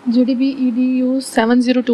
GDB-EDU 702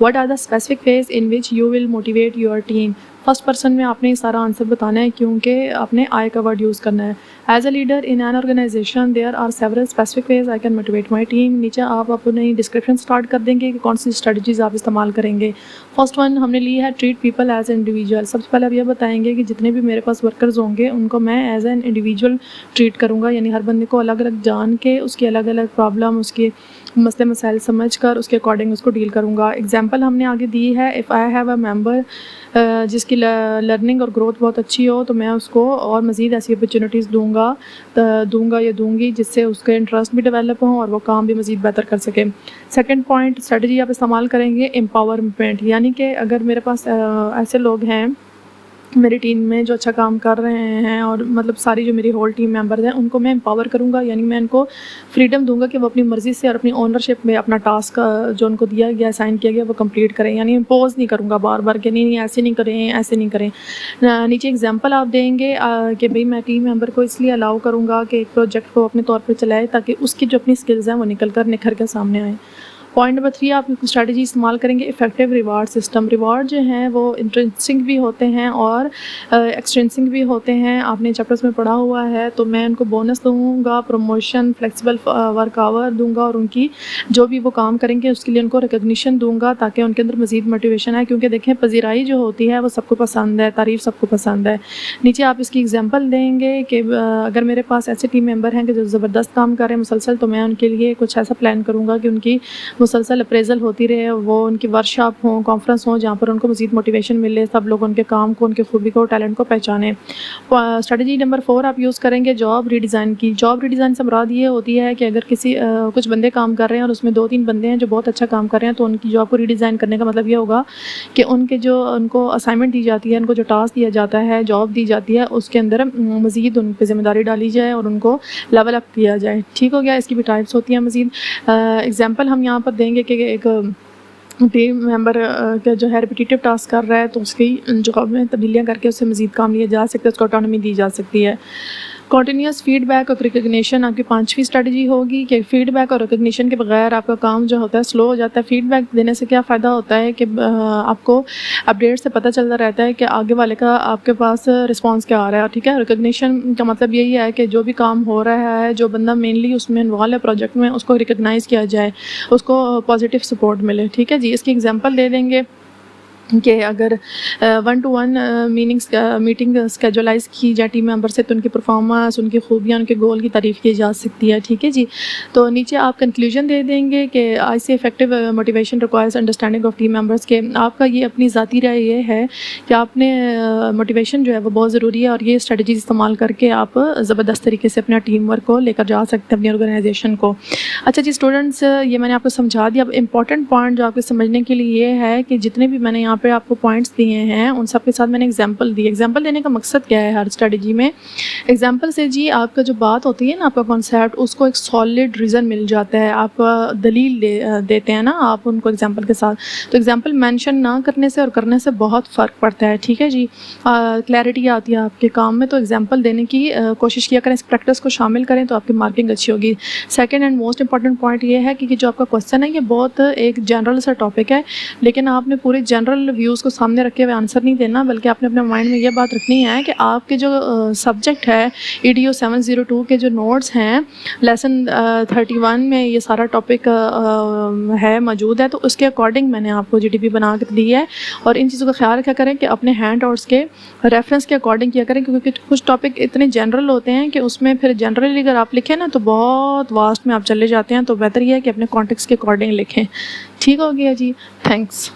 what are the specific ways in which you will motivate your team? First person میں آپ نے یہ سارا آنسر بتانا ہے کیونکہ آپ نے آئی کا ورڈ یوز کرنا ہے. As a leader in an organisation there are several specific ways I can motivate my team. نیچے آپ اپنی ڈسکرپشن اسٹارٹ کر دیں گے کہ کون سی اسٹریٹجیز آپ استعمال کریں گے. فرسٹ ون ہم نے لی ہے treat people as an individual. سب سے پہلے آپ یہ بتائیں گے کہ جتنے بھی میرے پاس ورکرز ہوں گے ان کو میں ایز این انڈیویجول ٹریٹ کروں گا, یعنی ہر بندے کو الگ الگ جان کے اس کی الگ الگ پرابلم, اس کے مسئلے مسائل سمجھ کر اس کے اکارڈنگ اس کو ڈیل کروں گا. ایگزامپل ہم نے آگے دی ہے, اف آئی ہیو اے ممبر جس کی لرننگ اور گروتھ بہت اچھی ہو تو میں اس کو اور مزید ایسی اپرچونیٹیز دوں گا یا دوں گی جس سے اس کے انٹرسٹ بھی ڈیولپ ہوں اور وہ کام بھی مزید بہتر کر سکے. سیکنڈ پوائنٹ, اسٹریٹجی آپ استعمال کریں گے امپاورمنٹ, یعنی کہ اگر میرے پاس ایسے لوگ ہیں میری ٹیم میں جو اچھا کام کر رہے ہیں اور مطلب ساری جو میری ہول ٹیم ممبرز ہیں ان کو میں امپاور کروں گا, یعنی میں ان کو فریڈم دوں گا کہ وہ اپنی مرضی سے اور اپنی اونرشپ میں اپنا ٹاسک جو ان کو دیا گیا اسائن کیا گیا وہ کمپلیٹ کریں, یعنی امپوز نہیں کروں گا بار بار کہ نہیں ایسے نہیں کریں ایسے نہیں کریں. نیچے ایگزامپل آپ دیں گے کہ بھئی میں ٹیم ممبر کو اس لیے الاؤ کروں گا کہ ایک پروجیکٹ کو اپنے طور پر چلائے تاکہ اس کی جو اپنی اسکلز ہیں وہ نکھر کے سامنے آئیں. پوائنٹ نمبر 3 آپ اسٹریٹجی استعمال کریں گے افیکٹو ریوارڈ سسٹم. ریوارڈ جو ہیں وہ انٹرنسک بھی ہوتے ہیں اور ایکسٹرنسک بھی ہوتے ہیں, آپ نے چیپٹرز میں پڑھا ہوا ہے. تو میں ان کو بونس دوں گا, پروموشن, فلیکسیبل ورک آور دوں گا اور ان کی جو بھی وہ کام کریں گے اس کے لیے ان کو ریکگنیشن دوں گا تاکہ ان کے اندر مزید موٹیویشن آئے, کیونکہ دیکھیں پذیرائی جو ہوتی ہے وہ سب کو پسند ہے, تعریف سب کو پسند ہے. نیچے آپ اس کی ایگزامپل دیں گے کہ اگر میرے پاس ایسے ٹیم ممبر ہیں کہ جو زبردست کام کر رہے ہیں مسلسل, تو میں ان کے لیے کچھ ایسا پلان کروں گا کہ ان کی مسلسل اپریزل ہوتی رہے, وہ ان کی ورکشاپ ہوں, کانفرنس ہوں جہاں پر ان کو مزید موٹیویشن ملے, سب لوگ ان کے کام کو, ان کی خوبی کو, ٹیلنٹ کو پہچانیں. اسٹریٹجی نمبر 4 آپ یوز کریں گے جاب ری ڈیزائن کی. جاب ری ڈیزائن سے مراد یہ ہوتی ہے کہ اگر کچھ بندے کام کر رہے ہیں اور اس میں 2-3 بندے ہیں جو بہت اچھا کام کر رہے ہیں, تو ان کی جاب کو ری ڈیزائن کرنے کا مطلب یہ ہوگا کہ ان کو اسائنمنٹ دی جاتی ہے, ان کو جو ٹاسک دیا جاتا ہے, جاب دی جاتی ہے, اس کے اندر مزید ان پہ ذمہ داری ڈالی جائے اور ان کو لیول اپ کیا جائے. ٹھیک ہو گیا, اس کی بھی ٹائپس ہوتی ہیں مزید. ایگزامپل ہم یہاں پر دیں گے کہ ایک ٹیم ممبر کا جو ہے ریپیٹیو ٹاسک کر رہا ہے تو اس کی جاب میں تبدیلیاں کر کے اس سے مزید کام لیا جا سکتا ہے, اس کو آٹونومی دی جا سکتی ہے. کنٹینیوس فیڈ بیک اور ریکگنیشن آپ کی 5ویں اسٹریٹجی ہوگی کہ فیڈ بیک اور ریکگنیشن کے بغیر آپ کا کام جو ہوتا ہے سلو ہو جاتا ہے. فیڈ بیک دینے سے کیا فائدہ ہوتا ہے کہ آپ کو اپڈیٹ سے پتہ چلتا رہتا ہے کہ آگے والے کا آپ کے پاس رسپانس کیا آ رہا ہے. ٹھیک ہے, ریکگنیشن کا مطلب یہی ہے کہ جو بھی کام ہو رہا ہے, جو بندہ مینلی اس میں انوالو ہے پروجیکٹ میں, اس کو ریکگنائز کیا جائے, اس کو پازیٹیو سپورٹ ملے. ٹھیک ہے جی, اس کی ایگزامپل دے دیں گے کہ اگر 1-to-1 میٹنگ اسکیجولائز کی جائے ٹیم ممبر سے تو ان کی پرفارمنس, ان کی خوبیاں, ان کے گول کی تعریف کی جا سکتی ہے. ٹھیک ہے جی, تو نیچے آپ کنکلوژن دے دیں گے کہ I see effective motivation requires understanding of team members کے آپ کا یہ اپنی ذاتی رائے یہ ہے کہ آپ نے موٹیویشن جو ہے وہ بہت ضروری ہے اور یہ اسٹریٹجیز استعمال کر کے آپ زبردست طریقے سے اپنا ٹیم ورک کو لے کر جا سکتے ہیں اپنی آرگنائزیشن کو. اچھا جی اسٹوڈنٹس, یہ میں نے آپ کو سمجھا دیا. اب امپورٹنٹ پوائنٹ جو آپ کو سمجھنے کے لیے یہ ہے کہ جتنے بھی میں نے یہاں پہ آپ کو پوائنٹس دیے ہیں ان سب کے ساتھ میں نے ایگزامپل دی. ایگزامپل دینے کا مقصد کیا ہے ہر اسٹریٹجی میں؟ ایگزامپل سے جی آپ کا جو بات ہوتی ہے نا, آپ کا کانسیپٹ, اس کو ایک سالڈ ریزن مل جاتا ہے, آپ دلیل دیتے ہیں نا آپ ان کو ایگزامپل کے ساتھ. تو ایگزامپل مینشن نہ کرنے سے اور کرنے سے بہت فرق پڑتا ہے. ٹھیک ہے جی, کلیئرٹی آتی ہے آپ کے کام میں. تو ایگزامپل دینے کی کوشش کیا کریں, اس پریکٹس کو شامل کریں تو آپ کی مارکنگ اچھی ہوگی. Second and most important point یہ ہے کہ جو آپ کا کوسچن ہے یہ بہت ایک جنرل سا ٹاپک ہے, لیکن آپ نے پورے جنرل ویوز کو سامنے رکھے ہوئے آنسر نہیں دینا, بلکہ آپ نے اپنے مائنڈ میں یہ بات رکھنی ہے کہ آپ کے جو سبجیکٹ ہے EDU 702 کے جو نوٹس ہیں لیسن 31 میں یہ سارا ٹاپک ہے موجود ہے, تو اس کے اکارڈنگ میں نے آپ کو GDP بنا کر دی ہے. اور ان چیزوں کا خیال رکھا کریں کہ اپنے ہینڈ آؤٹس کے ریفرنس کے اکارڈنگ کیا کریں, کیونکہ کچھ ٹاپک اتنے جنرل ہوتے ہیں کہ اس میں پھر جنرلی اگر آپ لکھیں نا تو بہت واسٹ میں آپ چلے جاتے ہیں, تو بہتر یہ ہے کہ اپنے کانٹیکس کے اکارڈنگ لکھیں. ٹھیک ہو گیا جی, تھینکس.